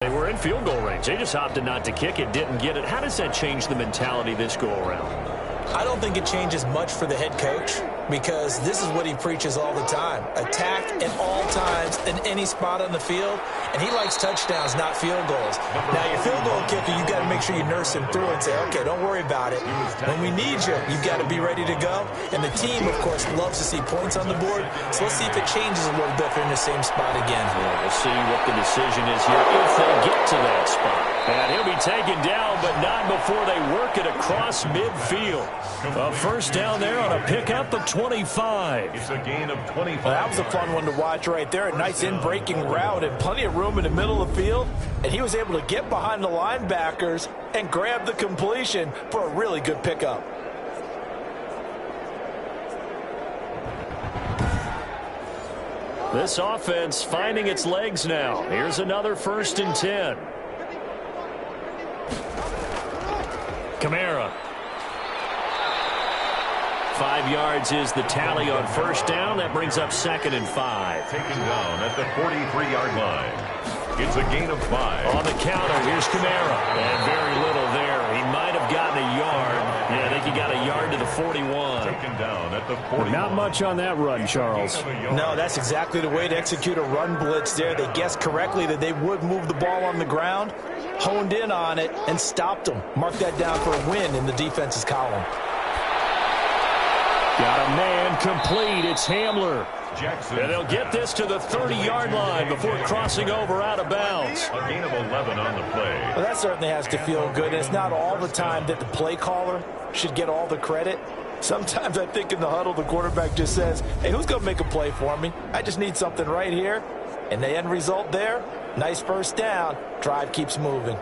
They were in field goal range. They just opted not to kick it, didn't get it. How does that change the mentality this go-around? I don't think it changes much for the head coach because this is what he preaches all the time. Attack at all times in any spot on the field, and he likes touchdowns, not field goals. Now, your field goal kicker, you've got to make sure you nurse him through and say, okay, don't worry about it. When we need you, you've got to be ready to go. And the team, of course, loves to see points on the board, so let's see if it changes a little bit if they're in the same spot again. Yeah, we'll see what the decision is here if they get to that spot. And he'll be taken down, but not before they work it across midfield. A first down there on a pickup of 25. It's a gain of 25. Well, that was a fun one to watch right there. A nice in-breaking route and plenty of room in the middle of the field. And he was able to get behind the linebackers and grab the completion for a really good pickup. This offense finding its legs now. Here's another 1st and 10. Kamara. 5 yards is the tally on first down. That brings up 2nd and 5. Taken down at the 43-yard line. It's a gain of 5. On the counter, here's Kamara. And very little there. He might have gotten a yard. Yeah, I think he got a yard to the 41. Taken down at the 41. Not much on that run, Charles. No, that's exactly the way to execute a run blitz there. They guessed correctly that they would move the ball on the ground, honed in on it, and stopped them. Mark that down for a win in the defense's column. Got a man complete. It's Hamler. Jackson. And they'll get this to the 30-yard line before crossing over out of bounds. A gain of 11 on the play. Well, that certainly has to feel good. It's not all the time that the play caller should get all the credit. Sometimes I think in the huddle, the quarterback just says, hey, who's going to make a play for me? I just need something right here. And the end result there, nice first down. Drive keeps moving.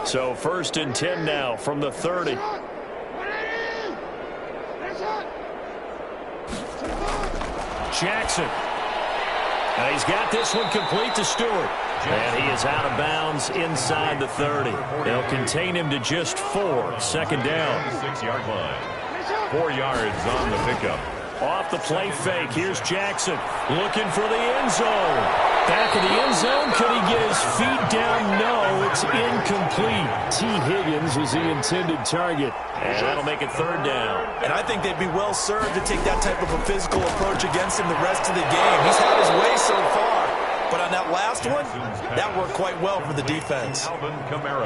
So 1st and 10 now from the 30. Jackson. And he's got this one complete to Stewart. And he is out of bounds inside the 30. They'll contain him to just 4. 2nd down. 6-yard line. 4 yards on the pickup. Off the play fake, here's Jackson looking for the end zone. Back of the end zone, could he get his feet down? No, it's incomplete. T. Higgins was the intended target. And that'll make it 3rd down. And I think they'd be well served to take that type of a physical approach against him the rest of the game. He's had his way so far. But on that last one, that worked quite well for the defense.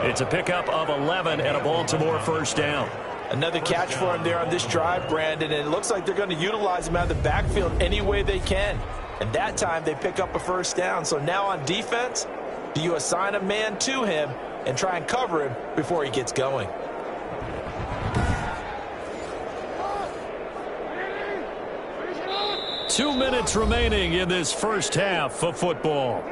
It's a pickup of 11 and a Baltimore first down. Another catch for him there on this drive, Brandon, and it looks like they're going to utilize him out of the backfield any way they can. And that time they pick up a first down. So now on defense, do you assign a man to him and try and cover him before he gets going? Two minutes remaining in this first half of football.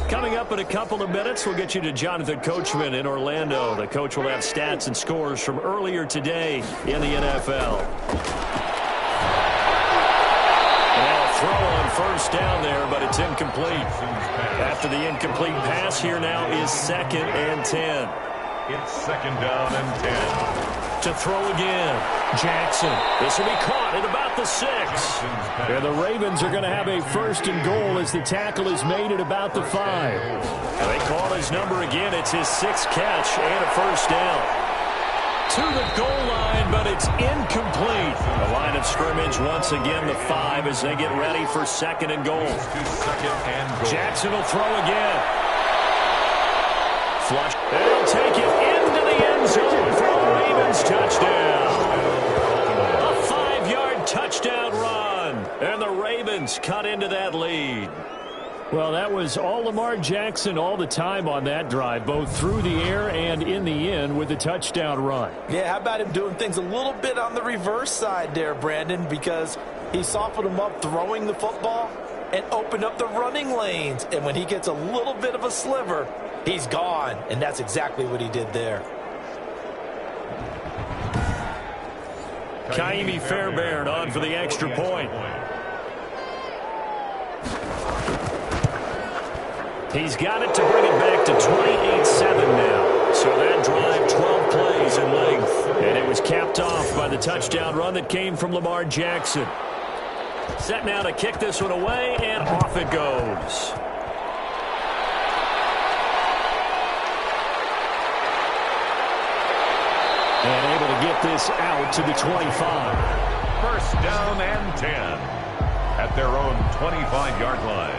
Coming up in a couple of minutes, we'll get you to Jonathan Coachman in Orlando. The coach will have stats and scores from earlier today in the NFL. Now throw on first down there, but it's incomplete. After the incomplete pass, here now is 2nd and 10. It's 2nd down and 10. To throw again. Jackson. This will be caught at about the 6. And the Ravens are going to have a 1st and goal as the tackle is made at about the 5. And they call his number again. It's his 6th catch and a first down. To the goal line, but it's incomplete. The line of scrimmage once again the 5 as they get ready for 2nd and goal. Jackson will throw again. Flush. They'll take it into the end zone for a Ravens touchdown. A 5-yard touchdown run. And the Ravens cut into that lead. Well, that was all Lamar Jackson all the time on that drive, both through the air and in the end with the touchdown run. Yeah, how about him doing things a little bit on the reverse side there, Brandon, because he softened him up throwing the football and opened up the running lanes. And when he gets a little bit of a sliver, he's gone. And that's exactly what he did there. Kaimi Fairbairn on for the extra point. He's got it to bring it back to 28-7 now. So that drive, 12 plays in length. And it was capped off by the touchdown run that came from Lamar Jackson. Set now to kick this one away, and off it goes. And able to get this out to the 25. First down and 10 at their own 25-yard line.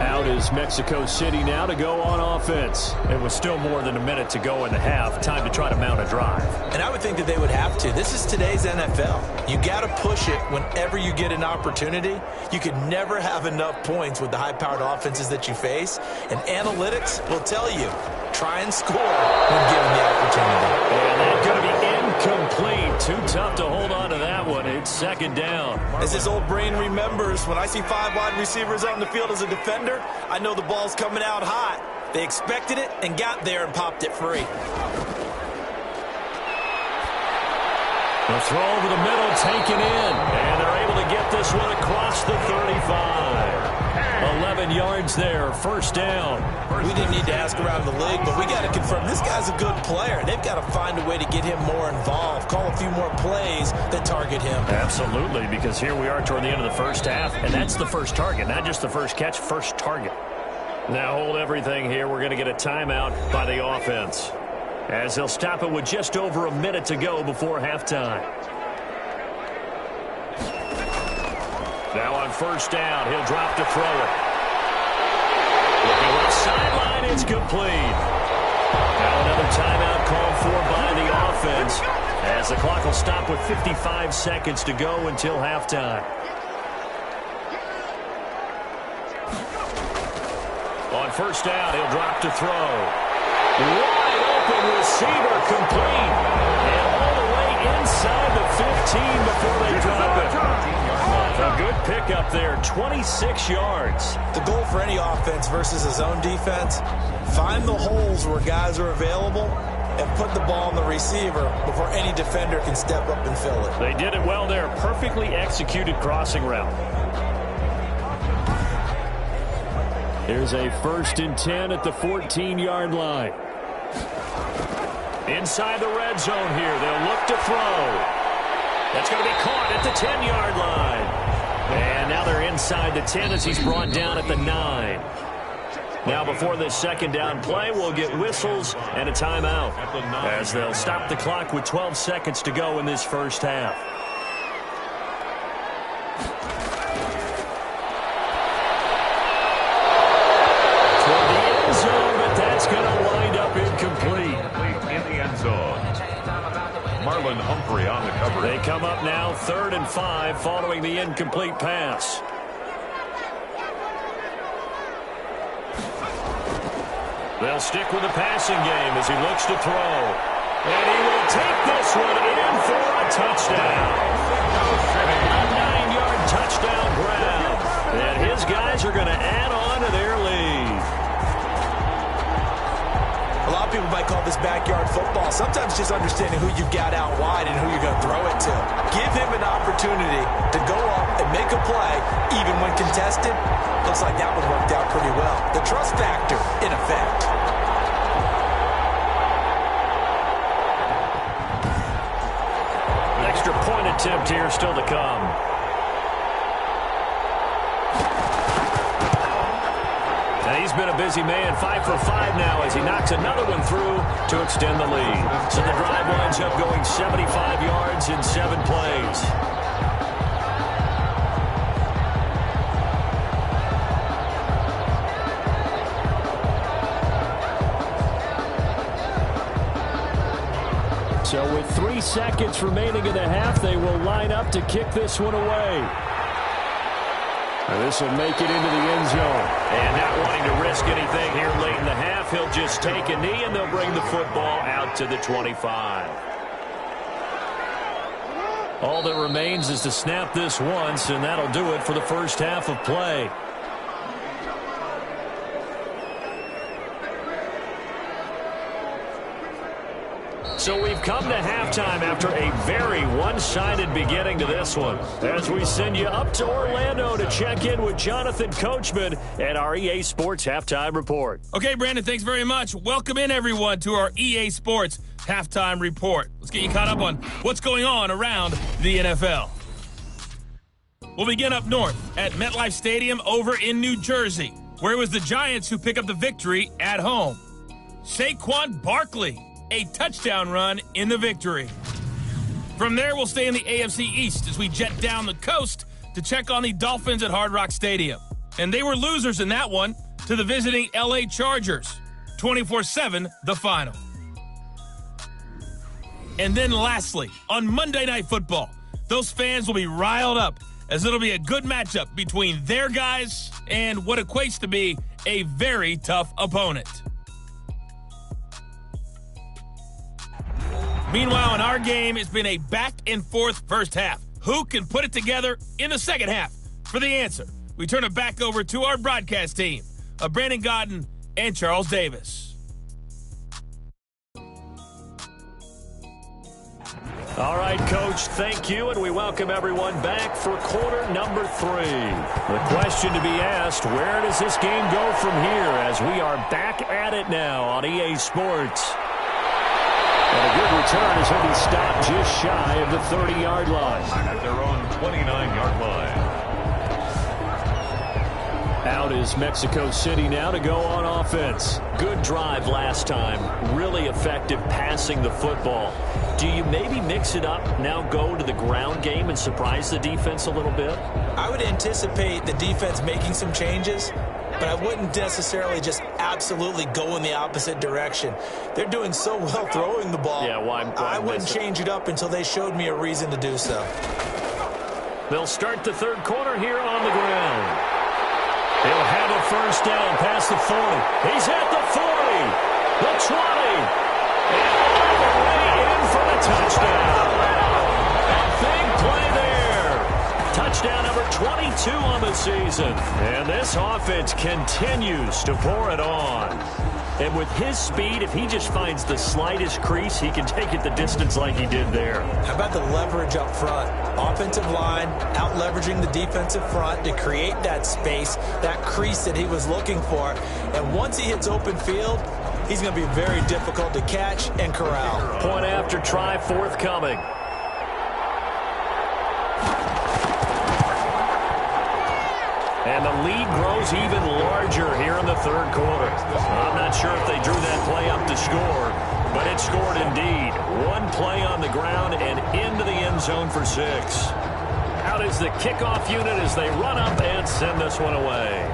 Out is Mexico City now to go on offense. It was still more than a minute to go in the half. Time to try to mount a drive. And I would think that they would have to. This is today's NFL. You got to push it whenever you get an opportunity. You could never have enough points with the high-powered offenses that you face. And analytics will tell you, try and score when given the opportunity. And that's going to be incomplete. Too tough to hold on to that one. It's second down. As his old brain remembers, when I see 5 wide receivers on the field as a defender, I know the ball's coming out hot. They expected it and got there and popped it free. The throw over the middle, taken in. And they're able to get this one across the 35. 11 yards there, first down. We didn't need to ask around the league, but we got to confirm this guy's a good player. They've got to find a way to get him more involved, call a few more plays that target him. Absolutely, because here we are toward the end of the first half, and that's the first target, not just the first catch, first target. Now hold everything here. We're going to get a timeout by the offense, as they'll stop it with just over a minute to go before halftime. Now on first down, he'll drop to throw it. Looking left sideline, it's complete. Now another timeout called for by the offense, as the clock will stop with 55 seconds to go until halftime. On first down, he'll drop to throw. Wide open receiver, complete. And all the way inside the 15 before they drop it. A good pickup there, 26 yards. The goal for any offense versus his own defense, find the holes where guys are available and put the ball on the receiver before any defender can step up and fill it. They did it well there. Perfectly executed crossing route. Here's a 1st and 10 at the 14-yard line. Inside the red zone here. They'll look to throw. That's going to be caught at the 10-yard line. And now they're inside the 10 as he's brought down at the 9. Now before this second down play, we'll get whistles and a timeout, as they'll stop the clock with 12 seconds to go in this first half. Toward the end zone, but that's going to wind up incomplete. In the end zone. Marlon Humphrey on the cover. They come up now 3rd and 5 following the incomplete pass. They'll stick with the passing game as he looks to throw. And he will take this one in for a touchdown. A 9-yard touchdown grab. And his guys are going to add on to their lead. A lot of people might call this backyard football. Sometimes just understanding who you got out wide and who you're going to throw it to. Give him an opportunity to go up and make a play, even when contested. Looks like that one worked out pretty well. The trust factor, in effect. An extra point attempt here still to come. He's been a busy man, 5 for 5 now as he knocks another one through to extend the lead. So the drive winds up going 75 yards in 7 plays. So with 3 seconds remaining in the half, they will line up to kick this one away. This will make it into the end zone. And not wanting to risk anything here late in the half, he'll just take a knee and they'll bring the football out to the 25. All that remains is to snap this once, and that'll do it for the first half of play. So we've come to halftime after a very one-sided beginning to this one, as we send you up to Orlando to check in with Jonathan Coachman at our EA Sports Halftime Report. Okay, Brandon, thanks very much. Welcome in, everyone, to our EA Sports Halftime Report. Let's get you caught up on what's going on around the NFL. We'll begin up north at MetLife Stadium over in New Jersey, where it was the Giants who pick up the victory at home. Saquon Barkley, a touchdown run in the victory. From there, we'll stay in the AFC East as we jet down the coast to check on the Dolphins at Hard Rock Stadium. And they were losers in that one to the visiting LA Chargers. 24-7, the final. And then lastly, on Monday Night Football, those fans will be riled up as it'll be a good matchup between their guys and what equates to be a very tough opponent. Meanwhile, in our game, it's been a back-and-forth first half. Who can put it together in the second half? For the answer, we turn it back over to our broadcast team of Brandon Godden and Charles Davis. All right, Coach, thank you, and we welcome everyone back for quarter number 3. The question to be asked, where does this game go from here as we are back at it now on EA Sports? And a good return as he'll be stopped just shy of the 30-yard line. At their own 29-yard line. Out is Mexico City now to go on offense. Good drive last time. Really effective passing the football. Do you maybe mix it up, now go to the ground game and surprise the defense a little bit? I would anticipate the defense making some changes, but I wouldn't necessarily just absolutely go in the opposite direction. They're doing so well throwing the ball. Yeah, I wouldn't change it up until they showed me a reason to do so. They'll start the third quarter here on the ground. He'll have a first down past the 40. He's at the 40, the 20, and all the way in for the touchdown. A big play there. Touchdown number 22 on the season. And this offense continues to pour it on. And with his speed, if he just finds the slightest crease, he can take it the distance like he did there. How about the leverage up front? Offensive line out-leveraging the defensive front to create that space, that crease that he was looking for. And once he hits open field, he's going to be very difficult to catch and corral. Point after try forthcoming. And the lead grows even larger here in the third quarter. I'm not sure if they drew that play up to score, but it scored indeed. One play on the ground and into the end zone for 6. Out is the kickoff unit as they run up and send this one away.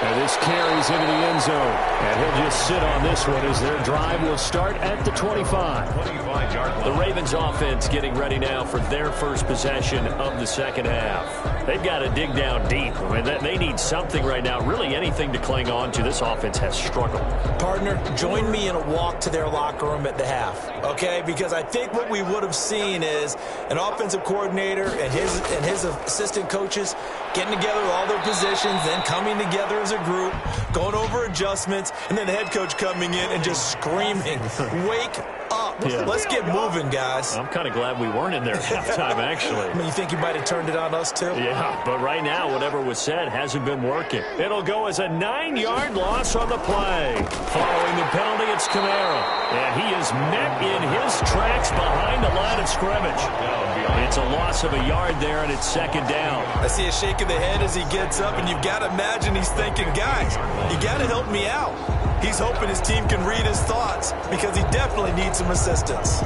And this carries into the end zone. And he'll just sit on this one as their drive will start at the 25. 25-yard line. The Ravens offense getting ready now for their first possession of the second half. They've got to dig down deep. I mean, they need something right now, really anything to cling on to. This offense has struggled. Partner, join me in a walk to their locker room at the half, okay? Because I think what we would have seen is an offensive coordinator and his assistant coaches getting together with all their positions, then coming together as a group, going over adjustments, and then the head coach coming in and just screaming, wake up. Yeah. Let's get moving, guys. I'm kind of glad we weren't in there at halftime, actually. I mean, you think you might have turned it on us, too? Yeah, but right now, whatever was said hasn't been working. It'll go as a 9-yard loss on the play. Following the penalty, it's Kamara. And he is met in his tracks behind the line of scrimmage. It's a loss of a yard there, and it's second down. I see a shake of the head as he gets up, and you've got to imagine he's thinking, guys, you got to help me out. He's hoping his team can read his thoughts because he definitely needs some assistance.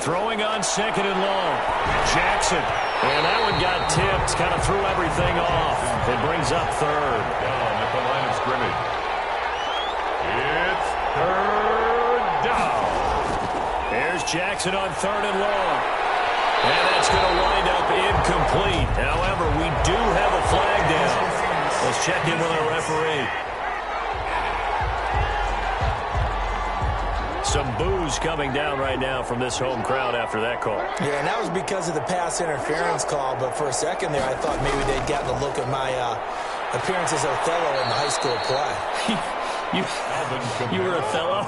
Throwing on second and long. Jackson. And that one got tipped, kind of threw everything off. It brings up third. Down at the line of scrimmage. It's third down. There's Jackson on third and long. And that's going to wind up incomplete. However, we do have a flag down. Let's check in with our referee. Some boos coming down right now from this home crowd after that call. Yeah, and that was because of the pass interference call. But for a second there, I thought maybe they'd gotten a look at my appearance as Othello in the high school play. You were a fellow?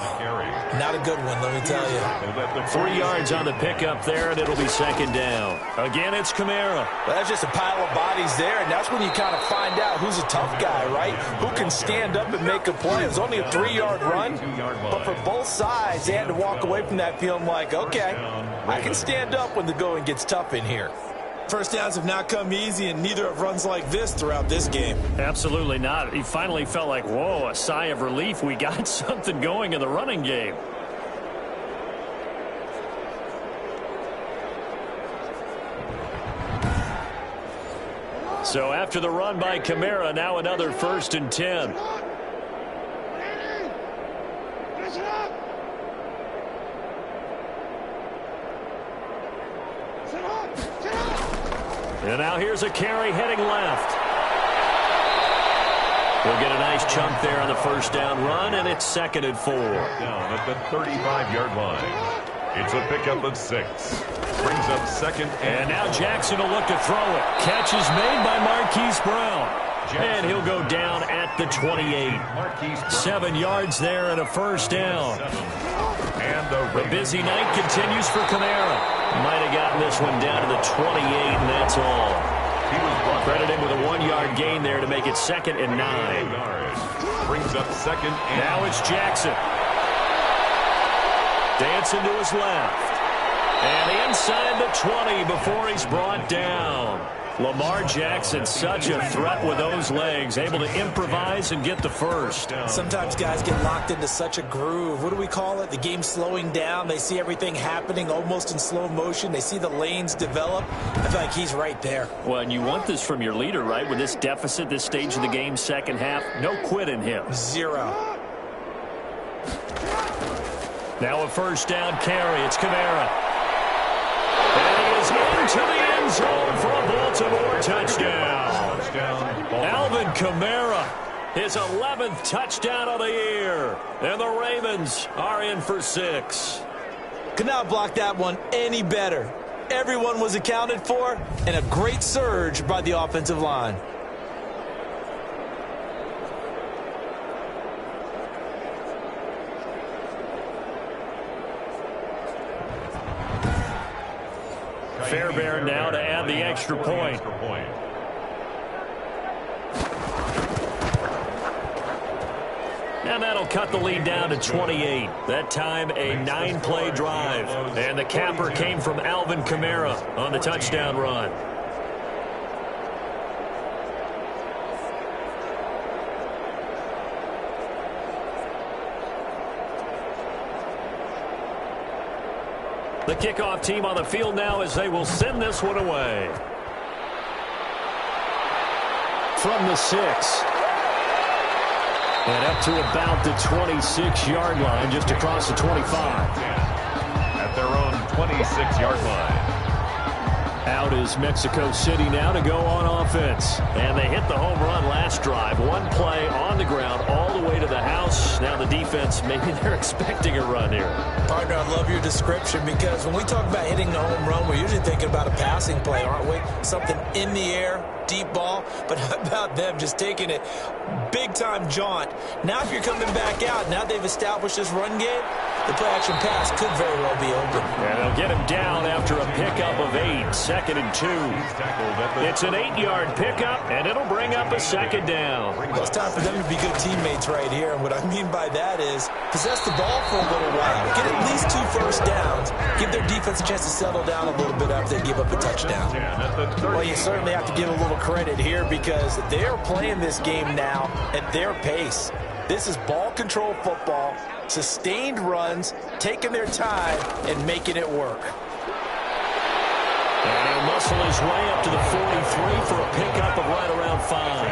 Not a good one, let me tell you. 3 yards on the pickup there, and it'll be second down. Again, it's Kamara. Well, that's just a pile of bodies there, and that's when you kind of find out who's a tough guy, right? Who can stand up and make a play. It was only a 3-yard run, but for both sides, they had to walk away from that feeling like, okay, I can stand up when the going gets tough in here. First downs have not come easy, and neither have runs like this throughout this game. Absolutely not. He finally felt like, whoa, a sigh of relief. We got something going in the running game. So after the run by Kamara, now another 1st and 10. And now here's a carry heading left. He'll get a nice chunk there on the first down run, and it's 2nd and 4. Down at the 35-yard line. It's a pickup of 6. Brings up 2nd and now Jackson will look to throw it. Catch is made by Marquise Brown. And he'll go down at the 28. 7 yards there and a first down. And the busy night continues for Kamara. Might have gotten this one down to the 28, and that's all. Credit him with a 1-yard gain there to make it 2nd and 9. Brings up 2nd and now it's Jackson. Dancing to his left. And inside the 20 before he's brought down. Lamar Jackson, such a threat with those legs, able to improvise and get the first. Sometimes guys get locked into such a groove. What do we call it? The game slowing down. They see everything happening almost in slow motion. They see the lanes develop. I feel like he's right there. Well, and you want this from your leader, right? With this deficit, this stage of the game, second half, no quit in him. 0. Now a first down carry. It's Kamara. And he is into the end zone for a Baltimore touchdown. Alvin Kamara, his 11th touchdown of the year. And the Ravens are in for 6. Could not block that one any better. Everyone was accounted for, and a great surge by the offensive line. Fairbairn now to add the extra point. And that'll cut the lead down to 28. That time a 9-play drive. And the capper came from Alvin Kamara on the touchdown run. The kickoff team on the field now as they will send this one away. From the 6. And up to about the 26-yard line, just across the 25. At their own 26-yard line. Out is Mexico City now to go on offense. And they hit the home run last drive. 1 play on the ground all the way to the house. Now the defense, maybe they're expecting a run here. Partner, I love your description because when we talk about hitting the home run, we're usually thinking about a passing play, aren't we? Something in the air, deep ball. But how about them just taking it big-time jaunt? Now if you're coming back out, now they've established this run game, the play-action pass could very well be open. And they'll get him down after a pickup of 8, 2nd and 2. It's an 8-yard pickup, and it'll bring up a 2nd down. Well, it's time for them to be good teammates right here, and what I mean by that is possess the ball for a little while, get at least 2 first downs, give their defense a chance to settle down a little bit after they give up a touchdown. Well, you certainly have to give a little credit here because they're playing this game now at their pace. This is ball control football, sustained runs, taking their time, and making it work. And he'll muscle his way up to the 43 for a pickup of right around 5.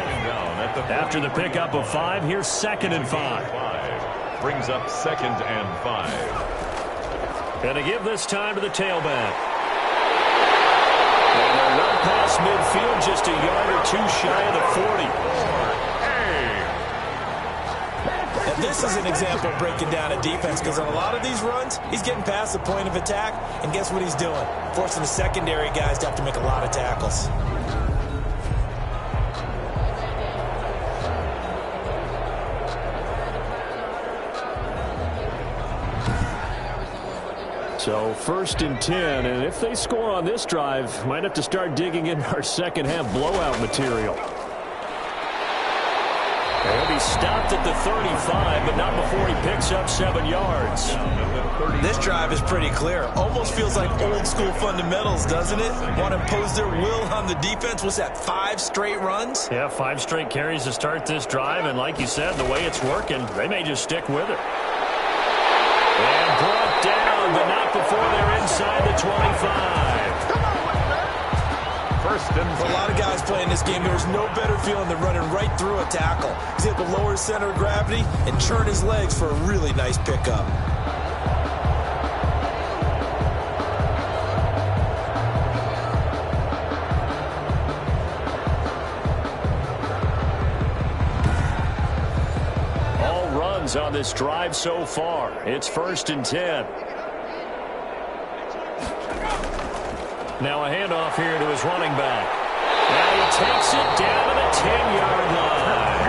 After the pickup of 5, here's 2nd and 5. Brings up 2nd and 5. And to give this time to the tailback. And they're well past midfield, just a yard or 2 shy of the 40. And this is an example of breaking down a defense because on a lot of these runs, he's getting past the point of attack, and guess what he's doing? Forcing the secondary guys to have to make a lot of tackles. So 1st and 10, and if they score on this drive, might have to start digging in our second half blowout material. He'll be stopped at the 35, but not before he picks up 7 yards. This drive is pretty clear. Almost feels like old school fundamentals, doesn't it? Want to impose their will on the defense. Was that 5 straight runs? Yeah, 5 straight carries to start this drive, and like you said, the way it's working, they may just stick with it. And brought down, but not before they're inside the 25. For a lot of guys playing this game, there's no better feeling than running right through a tackle. He's able to lower his center of gravity and turn his legs for a really nice pickup. All runs on this drive so far. It's 1st and 10. Now a handoff here to his running back. Now he takes it down to the 10-yard line.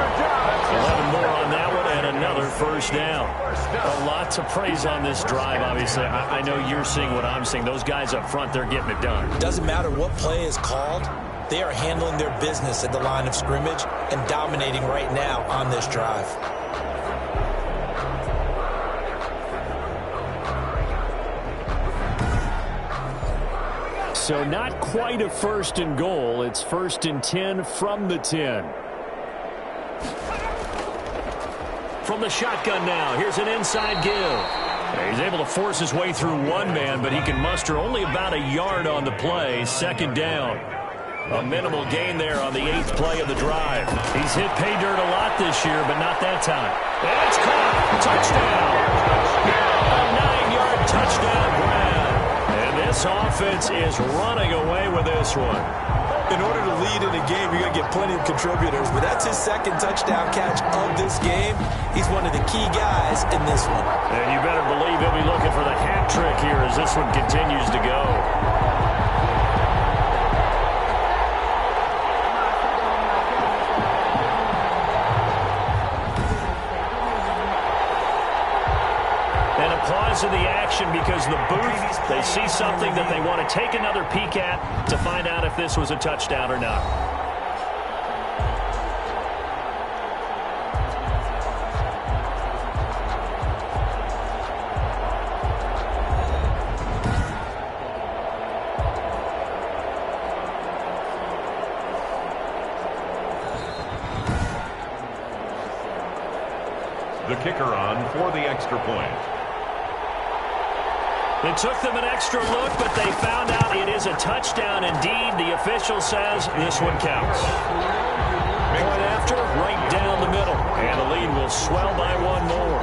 11 more on that one and another 1st down. A lot to praise on this drive, obviously. I know you're seeing what I'm seeing. Those guys up front, they're getting it done. Doesn't matter what play is called. They are handling their business at the line of scrimmage and dominating right now on this drive. So not quite a 1st and goal. It's 1st and 10 from the 10. From the shotgun now, here's an inside give. He's able to force his way through one man, but he can muster only about a yard on the play. 2nd down. A minimal gain there on the 8th play of the drive. He's hit pay dirt a lot this year, but not that time. It's caught. Touchdown. A 9-yard touchdown grab. This offense is running away with this one. In order to lead in a game, you're going to get plenty of contributors, but that's his 2nd touchdown catch of this game. He's one of the key guys in this one. And you better believe he'll be looking for the hat trick here as this one continues to go. Pause in the action because the booth, they see something that they want to take another peek at to find out if this was a touchdown or not. The kicker on for the extra point. It took them an extra look, but they found out it is a touchdown indeed. The official says this one counts. Point after, right down the middle. And the lead will swell by 1 more.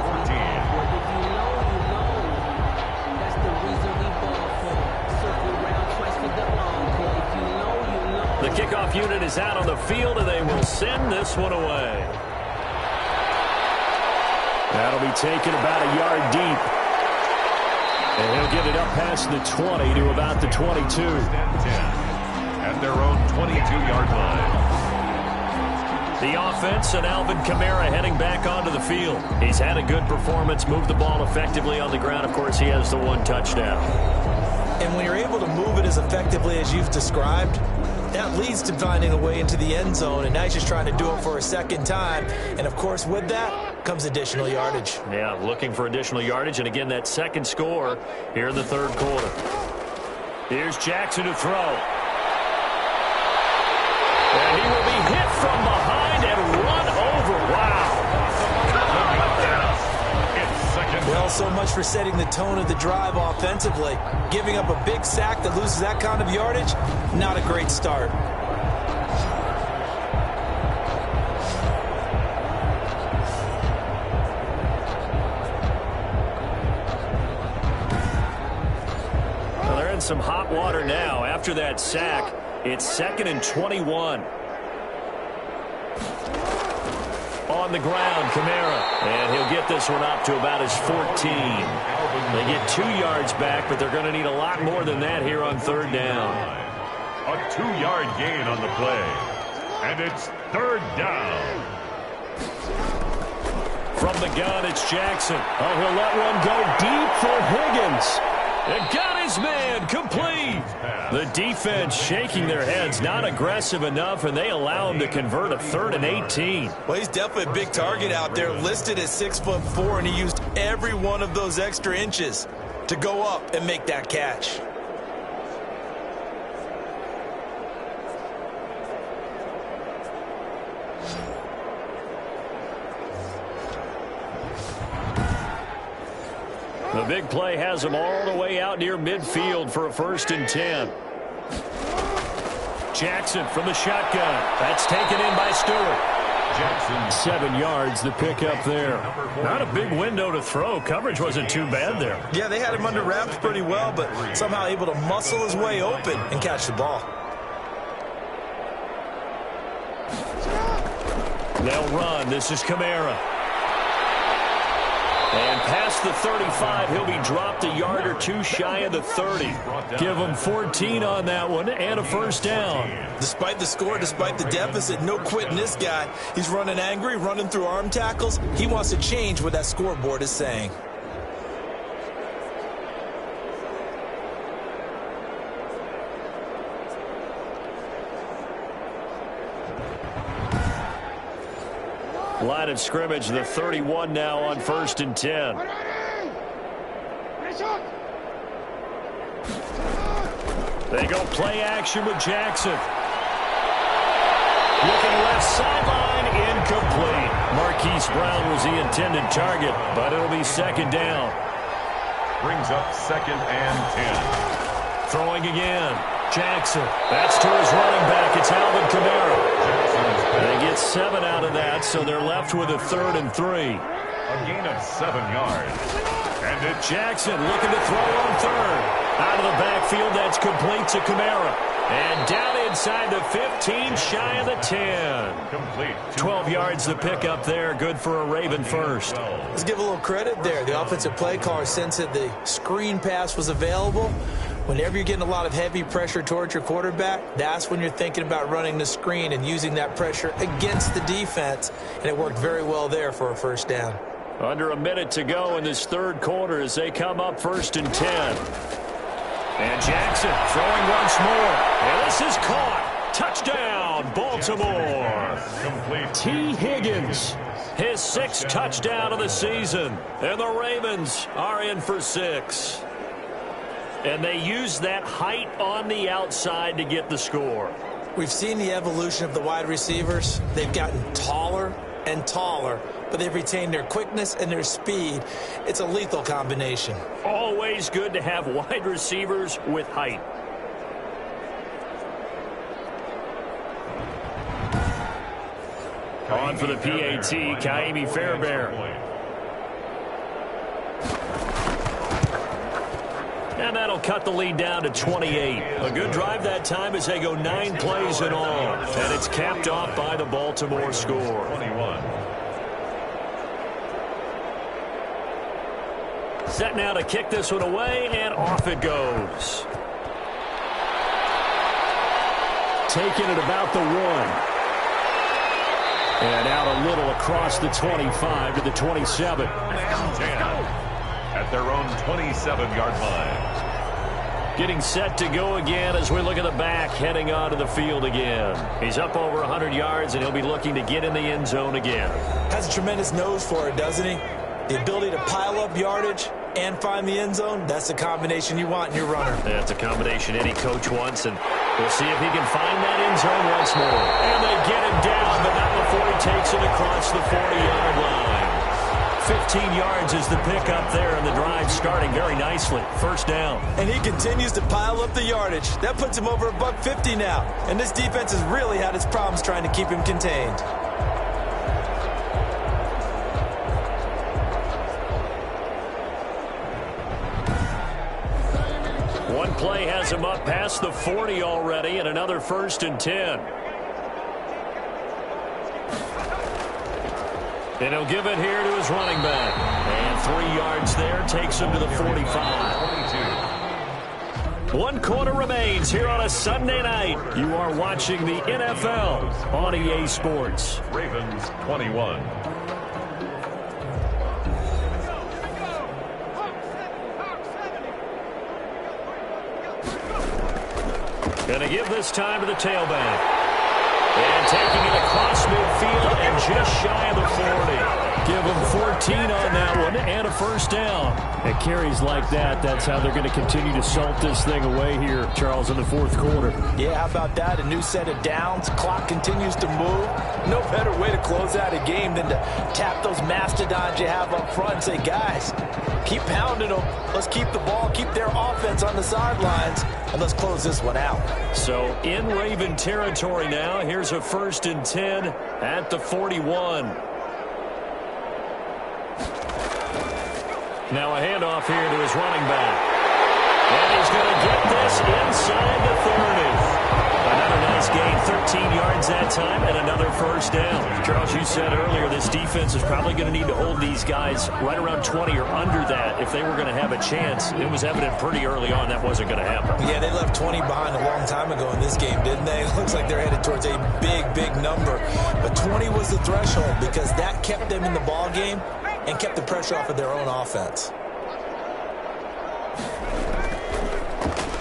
The kickoff unit is out on the field, and they will send this one away. That'll be taken about a yard deep. And he'll get it up past the 20 to about the 22. At their own 22-yard line. The offense and Alvin Kamara heading back onto the field. He's had a good performance, moved the ball effectively on the ground. Of course, he has the 1 touchdown. And when you're able to move it as effectively as you've described, that leads to finding a way into the end zone, and now he's just trying to do it for a 2nd time. And, of course, with that comes additional yardage. Yeah, looking for additional yardage, and again, that 2nd score here in the 3rd quarter. Here's Jackson to throw. And he will be hit from behind and run over. Wow. Well, so much for setting the tone of the drive offensively. Giving up a big sack that loses that kind of yardage, not a great start. Well, they're in some hot water now. After that sack, it's 2nd and 21. On the ground, Kamara. And he'll get this one up to about his 14. They get 2 yards back, but they're going to need a lot more than that here on 3rd down. A 2-yard gain on the play. And it's 3rd down. From the gun, it's Jackson. Oh, he'll let one go deep for Higgins. And got his man complete. The defense shaking their heads, not aggressive enough, and they allow him to convert a 3rd and 18. Well, he's definitely a big target out there, listed at 6'4", and he used every one of those extra inches to go up and make that catch. The big play has him all the way out near midfield for a 1st and 10. Jackson from the shotgun. That's taken in by Stewart. Jackson. 7 yards, the pickup there. Not a big window to throw. Coverage wasn't too bad there. Yeah, they had him under wraps pretty well, but somehow able to muscle his way open and catch the ball. They'll run. This is Kamara. And past the 35, he'll be dropped a yard or 2 shy of the 30. Give him 14 on that one and a 1st down. Despite the score, despite the deficit, no quitting this guy. He's running angry, running through arm tackles. He wants to change what that scoreboard is saying. Line of scrimmage, the 31 now on 1st and 10. They go play action with Jackson. Looking left sideline, incomplete. Marquise Brown was the intended target, but it'll be 2nd down. Brings up 2nd and 10. Throwing again. Jackson. That's to his running back. It's Alvin Kamara. They get 7 out of that, so they're left with a 3rd and 3. A gain of 7 yards. And it's Jackson looking to throw on 3rd. Out of the backfield, that's complete to Kamara. And down inside the 15, shy of the 10. complete. 12 yards the pickup there. Good for a Raven 1st. Let's give a little credit there. The offensive play caller sensed that the screen pass was available. Whenever you're getting a lot of heavy pressure towards your quarterback, that's when you're thinking about running the screen and using that pressure against the defense. And it worked very well there for a 1st down. Under a minute to go in this 3rd quarter as they come up 1st and 10. And Jackson throwing once more. And this is caught. Touchdown, Baltimore. Complete. T. Higgins, his 6th touchdown of the season. And the Ravens are in for 6. And they use that height on the outside to get the score. We've seen the evolution of the wide receivers. They've gotten taller and taller, but they've retained their quickness and their speed. It's a lethal combination. Always good to have wide receivers with height. On for the PAT, Kaimi Fairbairn. And that'll cut the lead down to 28. A good drive that time as they go 9 plays in all. And it's capped off by the Baltimore score. 21. Set now to kick this one away, and off it goes. Taking it about the 1. And out a little across the 25 to the 27. At their own 27-yard line. Getting set to go again as we look at the back, heading onto the field again. He's up over 100 yards, and he'll be looking to get in the end zone again. Has a tremendous nose for it, doesn't he? The ability to pile up yardage and find the end zone, that's the combination you want in your runner. That's a combination any coach wants, and we'll see if he can find that end zone once more. And they get him down, but not before he takes it across the 40-yard line. 15 yards is the pickup there, and the drive starting very nicely. 1st down. And he continues to pile up the yardage. That puts him over $150 now. And this defense has really had its problems trying to keep him contained. One play has him up past the 40 already, and another 1st and 10. And he'll give it here to his running back. And 3 yards there takes him to the 45. 1 quarter remains here on a Sunday night. You are watching the NFL on EA Sports. Ravens 21. Going to give this time to the tailback. And taking it across midfield and just shy of the 40. Give them 14 on that one and a first down. At carries like that, that's how they're going to continue to salt this thing away here, Charles, in the fourth quarter. Yeah, how about that? A new set of downs. Clock continues to move. No better way to close out a game than to tap those mastodons you have up front and say, guys, keep pounding them. Let's keep the ball, keep their offense on the sidelines, and let's close this one out. So in Raven territory now, here's a 1st and 10 at the 41. Now a handoff here to his running back. And he's going to get this inside the 30. Another nice gain, 13 yards that time, and another first down. Charles, you said earlier this defense is probably going to need to hold these guys right around 20 or under that if they were going to have a chance. It was evident pretty early on that wasn't going to happen. Yeah, they left 20 behind a long time ago in this game, didn't they? It looks like they're headed towards a big, big number. But 20 was the threshold because that kept them in the ball game and kept the pressure off of their own offense.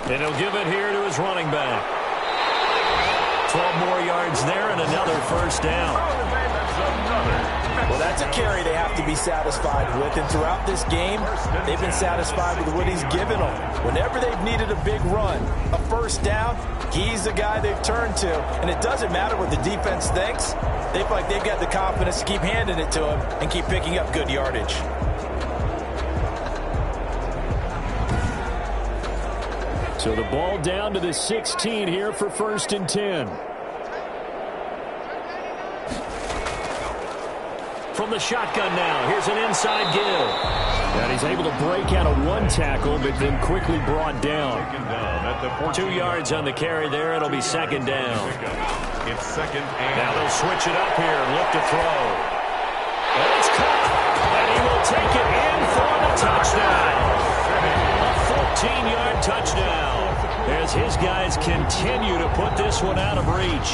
And he'll give it here to his running back. 12 more yards there and another first down. Well, that's a carry they have to be satisfied with. And throughout this game, they've been satisfied with what he's given them. Whenever they've needed a big run, a first down, he's the guy they've turned to. And it doesn't matter what the defense thinks. They feel like they've got the confidence to keep handing it to him and keep picking up good yardage. So the ball down to the 16 here for 1st and 10. From the shotgun now, here's an inside give. And he's able to break out of one tackle, but then quickly brought down. 2 yards on the carry there. It'll be 2nd down. It's 2nd and now they'll switch it up here and look to throw. And it's caught. And he will take it in for the touchdown. A 14-yard touchdown. As his guys continue to put this one out of reach.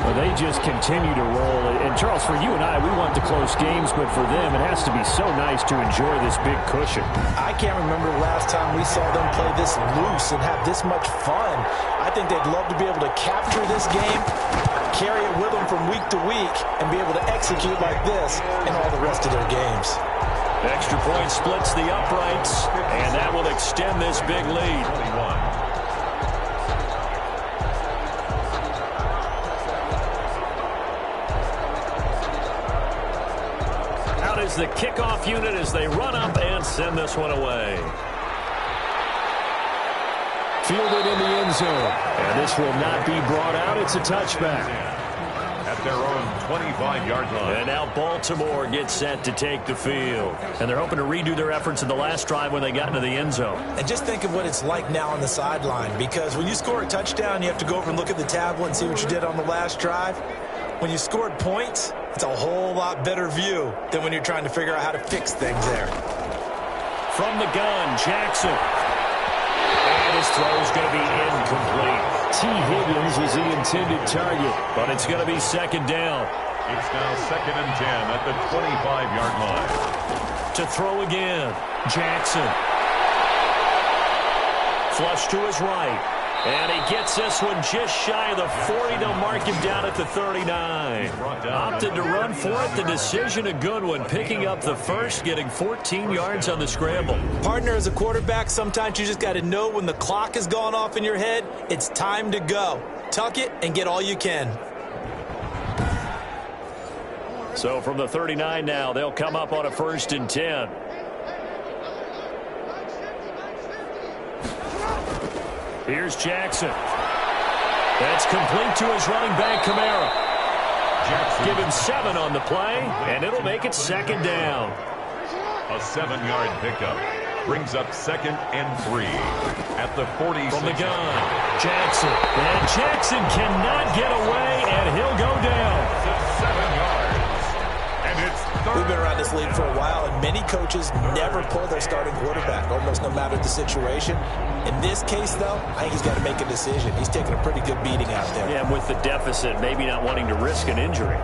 Well, they just continue to roll. And, Charles, for you and I, we want the close games, but for them, it has to be so nice to enjoy this big cushion. I can't remember the last time we saw them play this loose and have this much fun. I think they'd love to be able to capture this game, carry it with them from week to week, and be able to execute like this in all the rest of their games. Extra point splits the uprights, and that will extend this big lead. 21. Is the kickoff unit as they run up and send this one away. Fielded in the end zone. And this will not be brought out. It's a touchback. At their own 25-yard line. And now Baltimore gets set to take the field. And they're hoping to redo their efforts in the last drive when they got into the end zone. And just think of what it's like now on the sideline. Because when you score a touchdown, you have to go over and look at the tablet and see what you did on the last drive. When you scored points, it's a whole lot better view than when you're trying to figure out how to fix things there. From the gun, Jackson. And his throw's going to be incomplete. T. Higgins was the intended target, but it's going to be 2nd down. It's now 2nd and 10 at the 25-yard line. To throw again, Jackson. Flush to his right. And he gets this one just shy of the 40. They'll mark him down at the 39. Opted to run for it. The decision a good one. Picking up the first, getting 14 yards on the scramble. Partner, as a quarterback, sometimes you just got to know when the clock has gone off in your head, it's time to go. Tuck it and get all you can. So from the 39 now, they'll come up on a 1st and 10. Here's Jackson. That's complete to his running back, Kamara. Jackson. Give him 7 on the play, and it'll make it 2nd down. A 7-yard pickup brings up 2nd and 3 at the 46. From the gun, Jackson. And Jackson cannot get away, and he'll go down. 7 yards. And it's 3rd. We've been around this league for a while, and many coaches never pull their starting quarterback, almost no matter the situation. In this case, though, I think he's got to make a decision. He's taking a pretty good beating out there. Yeah, with the deficit, maybe not wanting to risk an injury.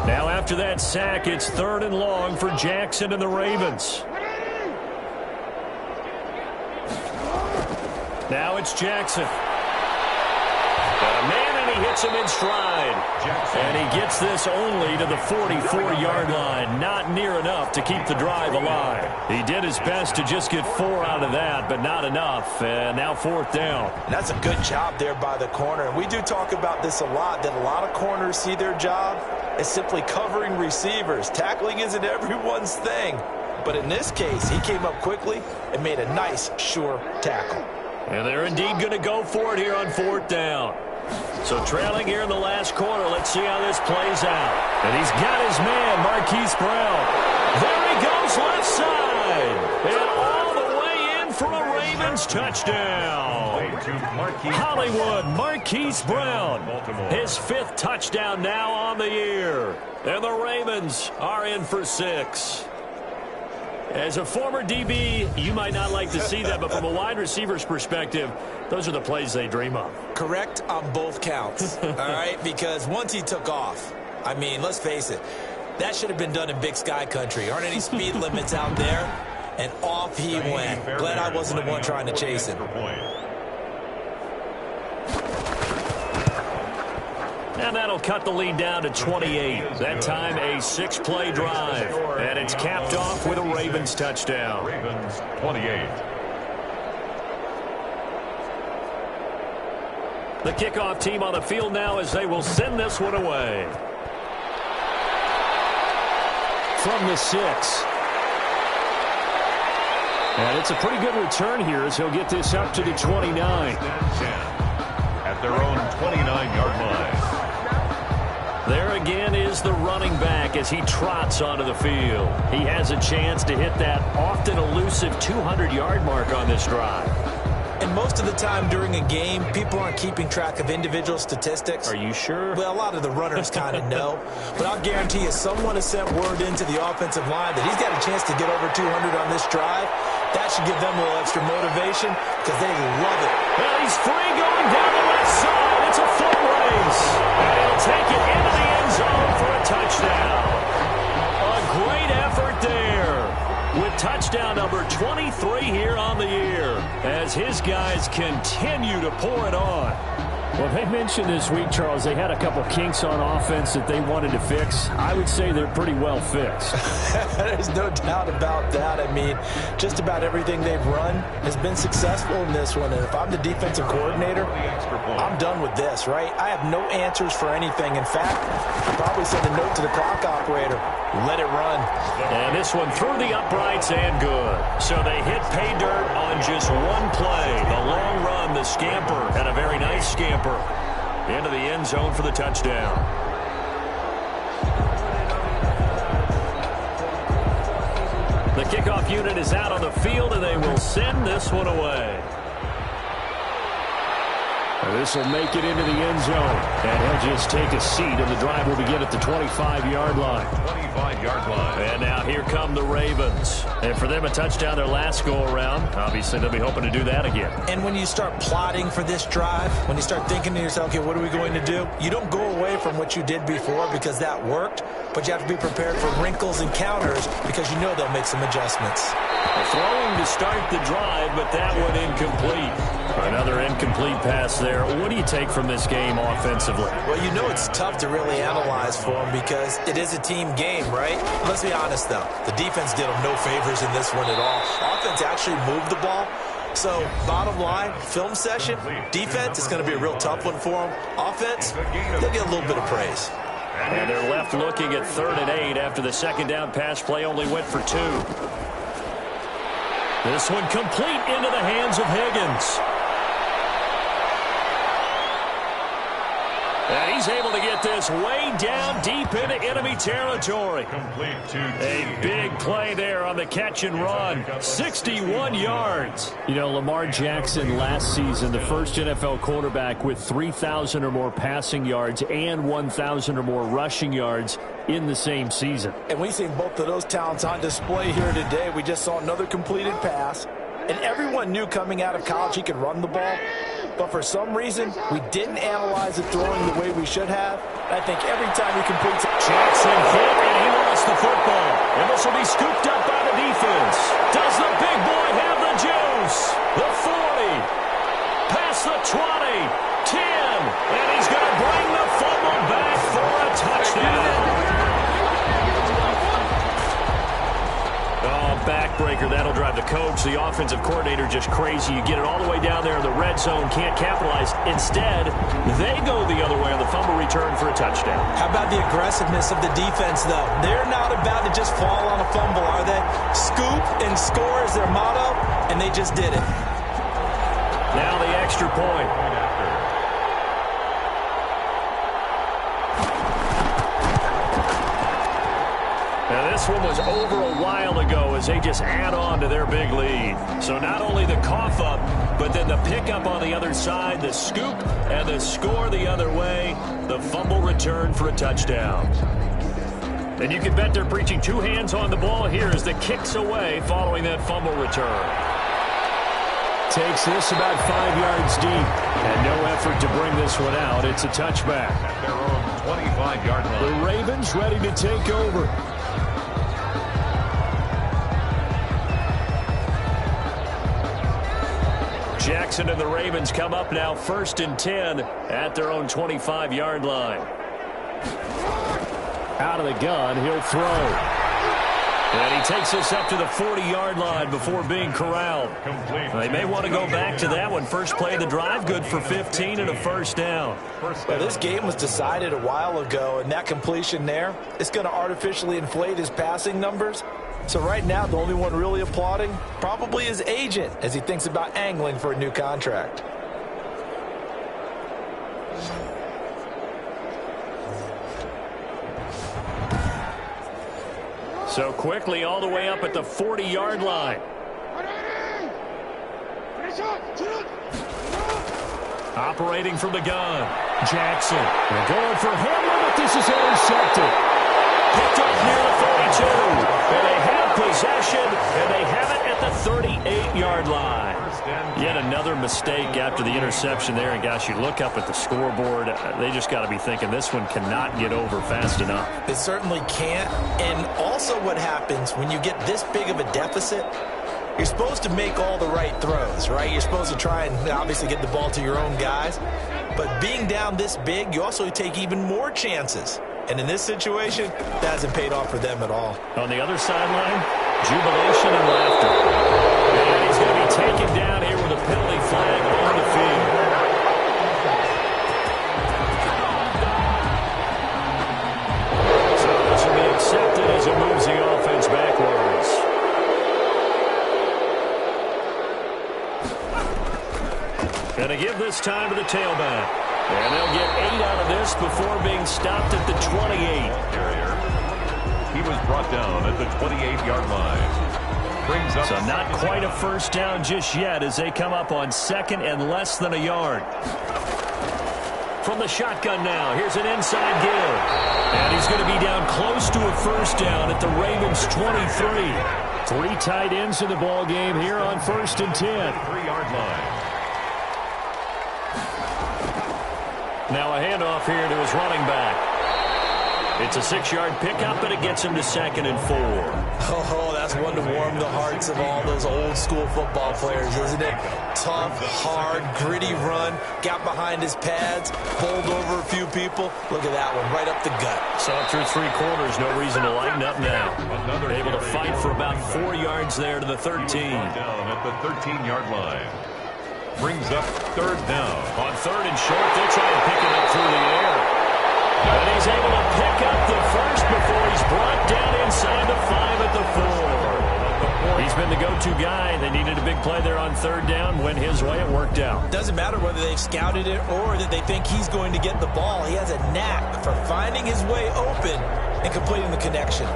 Now after after that sack, it's 3rd and long for Jackson and the Ravens. Now it's Jackson. Got a man, and he hits him in stride. And he gets this only to the 44-yard line. Not near enough to keep the drive alive. He did his best to just get 4 out of that, but not enough. And now 4th down. And that's a good job there by the corner. And we do talk about this a lot, that a lot of corners see their job as simply covering receivers. Tackling isn't everyone's thing. But in this case, he came up quickly and made a nice, sure tackle. And they're indeed going to go for it here on 4th down. So trailing here in the last quarter, let's see how this plays out. And he's got his man, Marquise Brown. There he goes, left side. And all the way in for a Ravens touchdown. Hollywood, Marquise Brown. His 5th touchdown now on the year. And the Ravens are in for 6. As a former DB, you might not like to see that, but from a wide receiver's perspective, those are the plays they dream of. Correct on both counts, all right? Because once he took off, I mean, let's face it, that should have been done in Big Sky country. Aren't any speed limits out there? And off he went. Glad I wasn't the one trying to chase him. And that'll cut the lead down to 28. That time a 6-play drive. And it's capped off with a Ravens touchdown. Ravens 28. The kickoff team on the field now as they will send this one away. From the 6. And it's a pretty good return here as he'll get this up to the 29. At their own 29-yard line. There again is the running back as he trots onto the field. He has a chance to hit that often elusive 200-yard mark on this drive. And most of the time during a game, people aren't keeping track of individual statistics. Are you sure? Well, a lot of the runners kind of know. But I'll guarantee you, someone has sent word into the offensive line that he's got a chance to get over 200 on this drive. That should give them a little extra motivation because they love it. Well, he's free going down the left side. It's a foot race. And he'll take it into the end zone for a touchdown. A great effort there with touchdown number 23 here on the year as his guys continue to pour it on. Well, they mentioned this week, Charles, they had a couple kinks on offense that they wanted to fix. I would say they're pretty well fixed. There's no doubt about that. I mean, just about everything they've run has been successful in this one. And if I'm the defensive coordinator, I'm done with this, right? I have no answers for anything. In fact, I'll probably send a note to the clock operator. Let it run. And this one through the uprights and good. So they hit pay dirt on just one play. The long run, the scamper, and a very nice scamper into the end zone for the touchdown. The kickoff unit is out on the field, and they will send this one away. This will make it into the end zone. And he'll just take a seat, and the drive will begin at the 25-yard line. 25-yard line. And now here come the Ravens. And for them, a touchdown their last go-around. Obviously, they'll be hoping to do that again. And when you start plotting for this drive, when you start thinking to yourself, okay, what are we going to do? You don't go away from what you did before because that worked, but you have to be prepared for wrinkles and counters because you know they'll make some adjustments. Throwing to start the drive, but that one incomplete. Another incomplete pass there. What do you take from this game offensively? Well, you know it's tough to really analyze for them because it is a team game, right? Let's be honest, though. The defense did them no favors in this one at all. Offense actually moved the ball. So, bottom line, film session, defense is going to be a real tough one for them. Offense, they'll get a little bit of praise. And they're left looking at 3rd and 8 after the second down pass play only went for 2. This one complete into the hands of Higgins. And he's able to get this way down deep into enemy territory. Complete to A big play there on the catch and run. 61 yards. You know, Lamar Jackson last season, the first NFL quarterback with 3,000 or more passing yards and 1,000 or more rushing yards in the same season. And we've seen both of those talents on display here today. We just saw another completed pass. And everyone knew coming out of college he could run the ball. but for some reason, we didn't analyze the throwing the way we should have. I think every time he completes it, Jackson hit, and he lost the football. And this will be scooped up by the defense. Does the big boy have the juice? The 40, past the 20, 10, and he's going to bring the fumble back for a touchdown. Backbreaker, that'll drive the coach, the offensive coordinator, just crazy. You get it all the way down there in the red zone, can't capitalize. Instead, they go the other way on the fumble return for a touchdown. How about the aggressiveness of the defense, though? They're not about to just fall on a fumble, are they? Scoop and score is their motto, and they just did it. Now the extra point. Now this one was over a while ago as they just add on to their big lead. So not only the cough up, but then the pickup on the other side, the scoop, and the score the other way, the fumble return for a touchdown. And you can bet they're preaching two hands on the ball here as the kick's away following that fumble return. Takes this about 5 yards deep, and no effort to bring this one out. It's a touchback. At their own 25-yard line. The Ravens ready to take over. Jackson and the Ravens come up now 1st and 10 at their own 25-yard line. Out of the gun, he'll throw. And he takes us up to the 40-yard line before being corralled. They may want to go back to that one. First play of the drive, good for 15 and a first down. Well, this game was decided a while ago, and that completion there is going to artificially inflate his passing numbers. So right now, the only one really applauding probably his agent as he thinks about angling for a new contract. So quickly all the way up at the 40-yard line. Operating from the gun. Jackson. They're going for Hamlin, but this is intercepted. Picked up near the 42. And they have possession, and they have it at the 38-yard line. Yet another mistake after the interception there. And, gosh, you look up at the scoreboard. They just got to be thinking this one cannot get over fast enough. It certainly can't. And also what happens when you get this big of a deficit, you're supposed to make all the right throws, right? You're supposed to try and obviously get the ball to your own guys. But being down this big, you also take even more chances. And in this situation, that hasn't paid off for them at all. On the other sideline, jubilation and laughter. And he's going to be taken down here with a penalty flag on the field. So this will be accepted as it moves the offense backwards. And to give this time to the tailback. And they'll get 8 out of this before being stopped at the 28. He was brought down at the 28-yard line. Brings up so not quite a first down just yet as they come up on 2nd and less than a yard. From the shotgun now, here's an inside give. And he's going to be down close to a first down at the Ravens 23. 3 tight ends in the ball game here on 1st and 10. 3-yard line. Now a handoff here to his running back. It's a 6-yard pickup, but it gets him to 2nd and 4. Oh, that's one to warm the hearts of all those old-school football players, isn't it? Tough, hard, gritty run. Got behind his pads, bowled over a few people. Look at that one, right up the gut. So through 3 quarters, no reason to lighten up now. Able to fight for about 4 yards there to the 13. Down at the 13-yard line. Brings up 3rd down. On 3rd and short, they'll try and pick it up through the air. And he's able to pick up the first before he's brought down inside the 5 at the 4. He's been the go-to guy. They needed a big play there on 3rd down. Went his way, it worked out. Doesn't matter whether they've scouted it or that they think he's going to get the ball. He has a knack for finding his way open and completing the connection.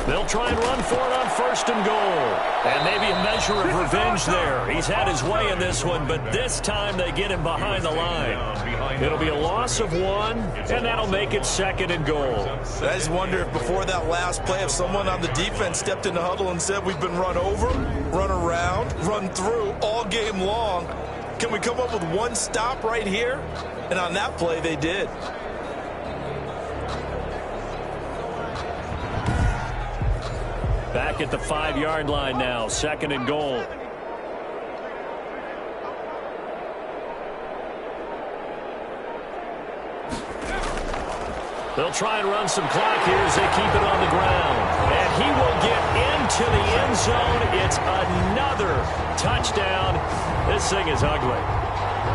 They'll try and run for it on 1st and goal. And maybe a measure of revenge there. He's had his way in this one, but this time they get him behind the line. It'll be a loss of 1, and that'll make it 2nd and goal. I just wonder if before that last play, if someone on the defense stepped in the huddle and said, we've been run over, run around, run through all game long. Can we come up with one stop right here? And on that play, they did. Back at the 5-yard line now, 2nd and goal. They'll try and run some clock here as they keep it on the ground. And he will get into the end zone. It's another touchdown. This thing is ugly.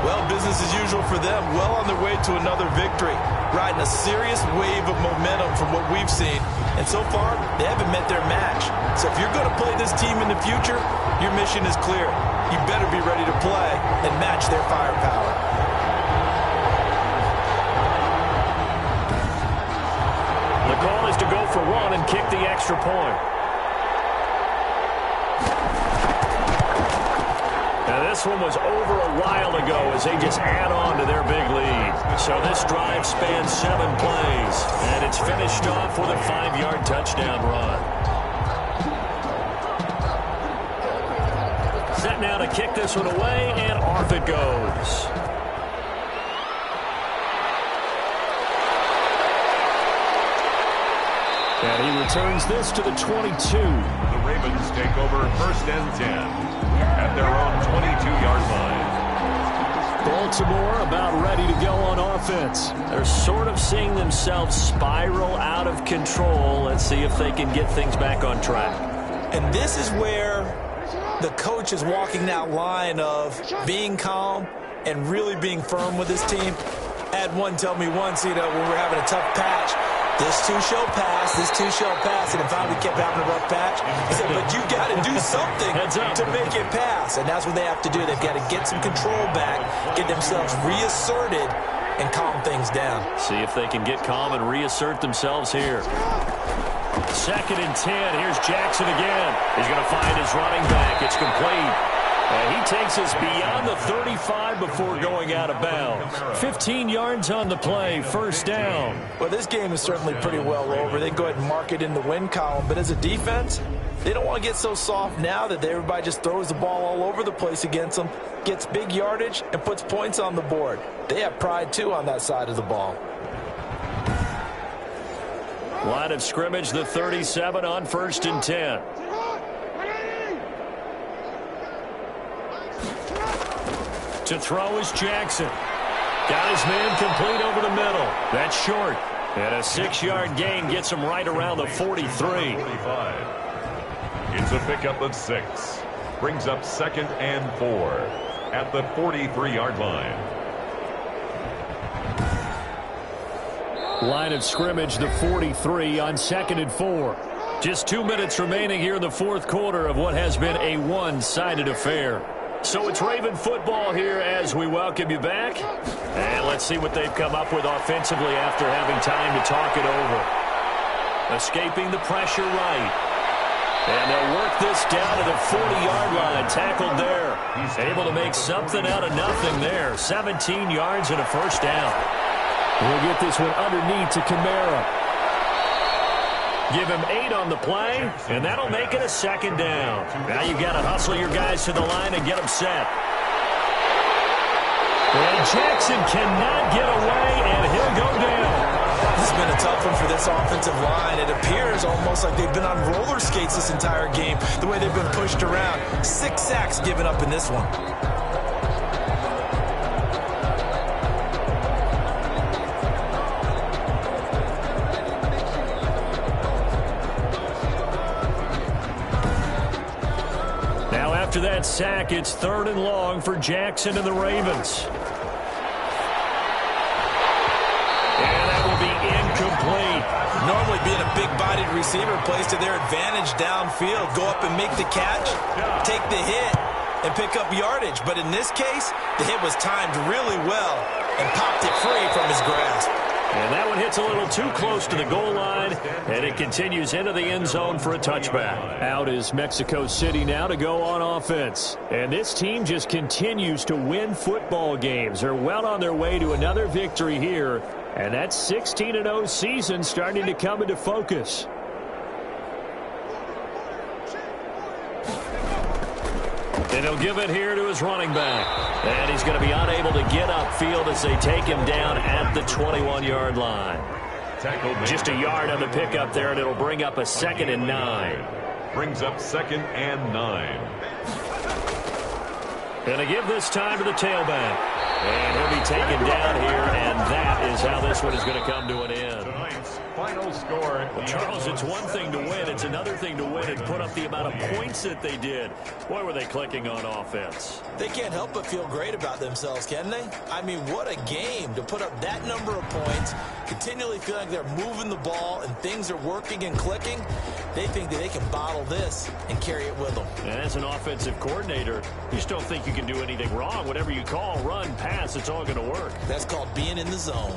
Well, business as usual for them. Well on their way to another victory. Riding a serious wave of momentum from what we've seen. And so far, they haven't met their match. So if you're going to play this team in the future, your mission is clear. You better be ready to play and match their firepower. The call is to go for 1 and kick the extra point. Now this one was over a while ago as they just add on to their big lead. So this drive spans 7 plays, and it's finished off with a 5-yard touchdown run. Set now to kick this one away, and off it goes. And he returns this to the 22. The Ravens take over 1st and 10 at their own 22-yard line. Baltimore about ready to go on offense. They're sort of seeing themselves spiral out of control. Let's see if they can get things back on track. And this is where the coach is walking that line of being calm and really being firm with his team. I had one tell me once, when we're having a tough patch, this too shall pass, this too shall pass, and finally kept having a rough patch. He said, but you got to do something to make it pass, and that's what they have to do. They've got to get some control back, get themselves reasserted, and calm things down. See if they can get calm and reassert themselves here. 2nd and 10. Here's Jackson again. He's going to find his running back. It's complete. And he takes us beyond the 35 before going out of bounds. 15 yards on the play, 1st down. Well, this game is certainly pretty well over. They can go ahead and mark it in the win column. But as a defense, they don't want to get so soft now that everybody just throws the ball all over the place against them, gets big yardage, and puts points on the board. They have pride, too, on that side of the ball. Line of scrimmage, the 37 on 1st and 10. To throw is Jackson. Got his man complete over the middle. That's short. And a 6-yard gain gets him right around the 43. 45. It's a pickup of 6. Brings up 2nd and 4 at the 43-yard line. Line of scrimmage, the 43 on 2nd and 4. Just 2 minutes remaining here in the 4th quarter of what has been a one-sided affair. So it's Raven football here as we welcome you back. And let's see what they've come up with offensively after having time to talk it over. Escaping the pressure right. And they'll work this down to the 40-yard line. Tackled there. Able to make something out of nothing there. 17 yards and a 1st down. We'll get this one underneath to Kamara. Give him 8 on the play, and that'll make it a 2nd down. Now you've got to hustle your guys to the line and get them set. And Jackson cannot get away, and he'll go down. This has been a tough one for this offensive line. It appears almost like they've been on roller skates this entire game, the way they've been pushed around. 6 sacks given up in this one. After that sack, it's 3rd and long for Jackson and the Ravens. And that will be incomplete. Normally being a big-bodied receiver plays to their advantage downfield. Go up and make the catch, take the hit, and pick up yardage. But in this case, the hit was timed really well and popped it free from his grasp. And that one hits a little too close to the goal line, and it continues into the end zone for a touchback. Out is Mexico City now to go on offense. And this team just continues to win football games. They're well on their way to another victory here, and that 16-0 season starting to come into focus. And he'll give it here to his running back. And he's going to be unable to get upfield as they take him down at the 21-yard line. Just a yard on the pickup there, and it'll bring up a 2nd and 9. Brings up 2nd and 9. And they give this time to the tailback. And he'll be taken down here, and that is how this one is going to come to an end. Tonight's final score. Well, Charles, it's one thing to win. It's another thing to win and put up the amount of points that they did. Boy, were they clicking on offense. They can't help but feel great about themselves, can they? I mean, what a game to put up that number of points, continually feel like they're moving the ball and things are working and clicking. They think that they can bottle this and carry it with them. And as an offensive coordinator, you just don't think you can do anything wrong. Whatever you call, run, pass, it's all going to work. That's called being in the zone.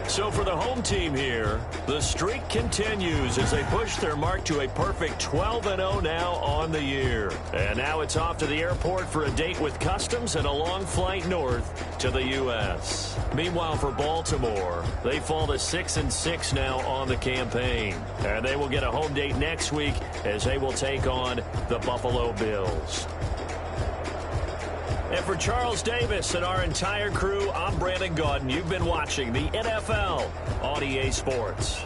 So for the home team here, the streak continues as they push their mark to a perfect 12-0 now on the year. And now it's off to the airport for a date with Customs and a long flight north to the U.S. Meanwhile, for Baltimore, they fall to 6-6 now on the campaign. And they will get a home date next week as they will take on the Buffalo Bills. And for Charles Davis and our entire crew, I'm Brandon Gaudin. You've been watching the NFL on EA Sports.